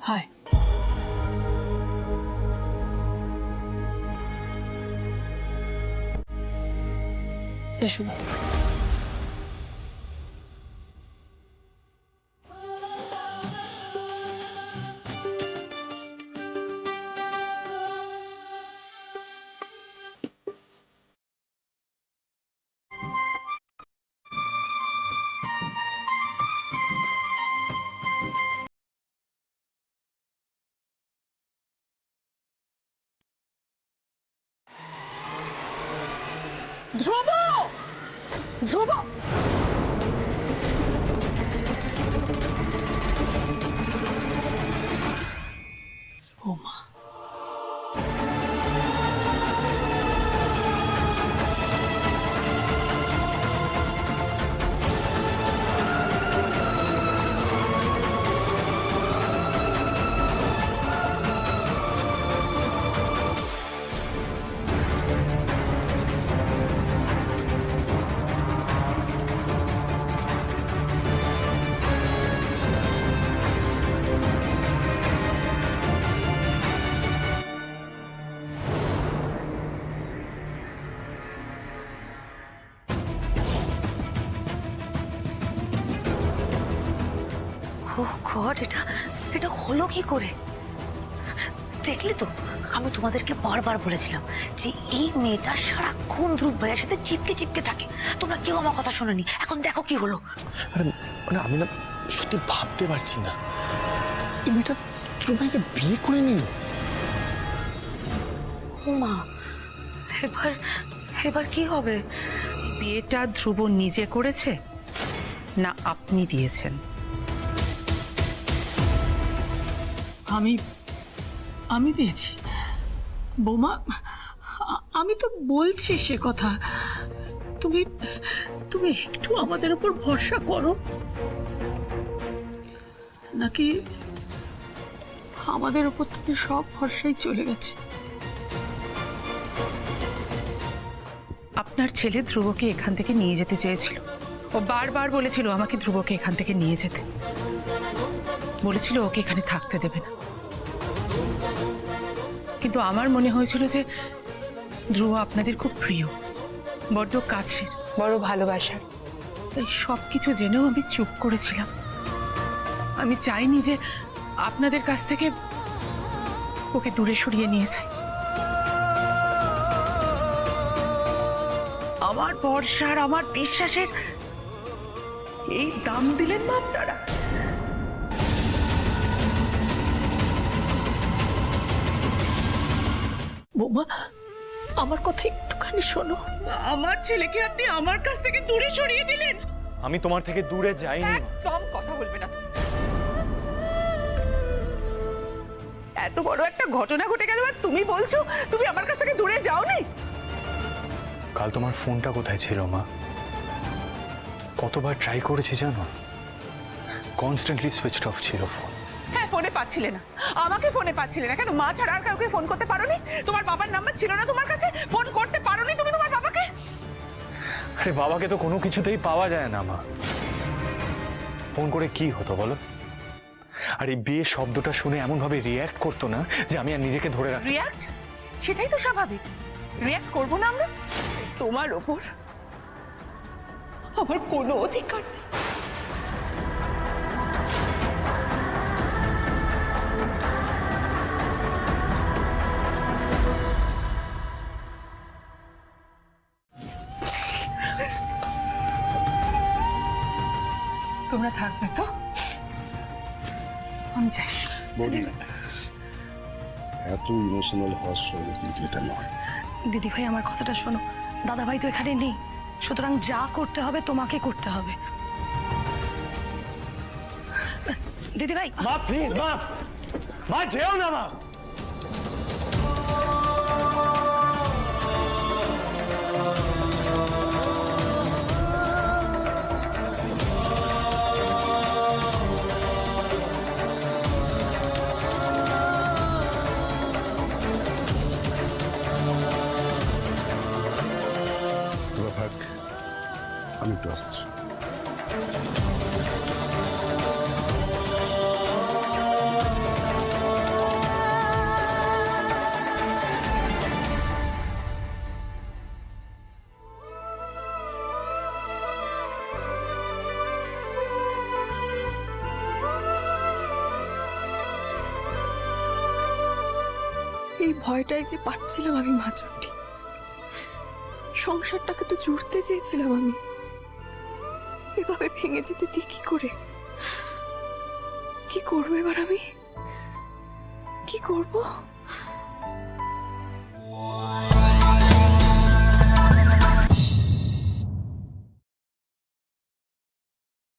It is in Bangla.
হায়, এসো। ধ্রুব, ধ্রুব, ও মা, ও গড, এটা এটা হলো কি করে? দেখলে তো, আমি তোমাদেরকে বারবার বলেছিলাম যে এই মেয়েটা সারাক্ষণ ধ্রুব ভাইয়ের সাথে চিপকে চিপকে থাকে। তোমরা কেউ আমার কথা শোনোনি। এখন দেখো কি হলো। আরে মানে আমি না সত্যি ভাবতে পারছি না, এই মেয়েটা ধ্রুব ভাইকে বিয়ে করে নিল। ও মা, এবার এবার কি হবে? বিয়েটা ধ্রুব নিজে করেছে না আপনি দিয়েছেন? আমি আমি দিয়েছি বৌমা, আমি তো বলছি সে কথা। তুমি তুমি একটু আমাদের উপর ভরসা করো, নাকি আমাদের উপর থেকে সব ভরসাই চলে গেছে? আপনার ছেলে ধ্রুবকে এখান থেকে নিয়ে যেতে চেয়েছিল। ও বারবার বলেছিল আমাকে ধ্রুবকে এখান থেকে নিয়ে যেতে, বলেছিল ওকে এখানে থাকতে দেবে না। কিন্তু আমার মনে হয়েছিল যে ধ্রুব আপনাদের খুব প্রিয়, বড্ড কাছের, বড় ভালোবাসার। তাই সবকিছু জেনেও আমি চুপ করেছিলাম। আমি চাইনি যে আপনাদের কাছ থেকে ওকে দূরে সরিয়ে নিয়ে যায়। আমার ভরসার, আমার বিশ্বাসের এই দাম দিলেন না আপনারা। বৌমা, আমার কথা একটুখানি শোনো। আমার ছেলেকে আপনি আমার কাছ থেকে দূরে সরিয়ে দিলেন। আমি তোমার থেকে দূরে যাইনি। একদম কথা বলবে না। এত বড় একটা ঘটনা ঘটে গেল আর তুমি বলছো তুমি আমার কাছ থেকে দূরে যাওনি? কাল তোমার ফোনটা কোথায় ছিল মা? কতবার ট্রাই করেছি জানো, কনস্ট্যান্টলি সুইচড অফ ছিল ফোন। হ্যাঁ, ফোনে পাচ্ছিলে না, আমাকে ফোনে পাচ্ছিলে না কেন? মা ছাড়া আর কাউকে ফোন করতে পারোনি? তোমার বাবার নাম্বার ছিল না তোমার কাছে? ফোন করতে পারোনি তুমি তোমার বাবাকে? আরে বাবাকে তো কোনো কিছুতেই পাওয়া যায় না মা, ফোন করে কি হতো বলো? আর এই বিয়ে শব্দটা শুনে এমন ভাবে রিয়্যাক্ট করতো না যে আমি আর নিজেকে ধরে রাখি। রিয়্যাক্ট? সেটাই তো স্বাভাবিক। রিয়্যাক্ট করবো না আমরা? তোমার ওপর আমার কোনো অধিকার নেই। তোমরা থাকবে তো? আমি চাই। বডি এত ইমোশনাল হওয়ার সময় কিন্তু এটা নয়। দিদি ভাই, আমার কথাটা শোনো। দাদা ভাই তো এখানে নেই, সুতরাং যা করতে হবে তোমাকে করতে হবে। দিদি ভাই, মা প্লিজ, মা মা যেও না মা। তোরা থাক, আমি একটু আসছি। এই ভয়টাই যে পাচ্ছিলাম আমি মাচুরটি। সংসারটাকে তো জুড়তে চেয়েছিলাম আমি, এভাবে ভেঙে যেতে দিই কি করে? কি করবো এবার আমি, কি করবো?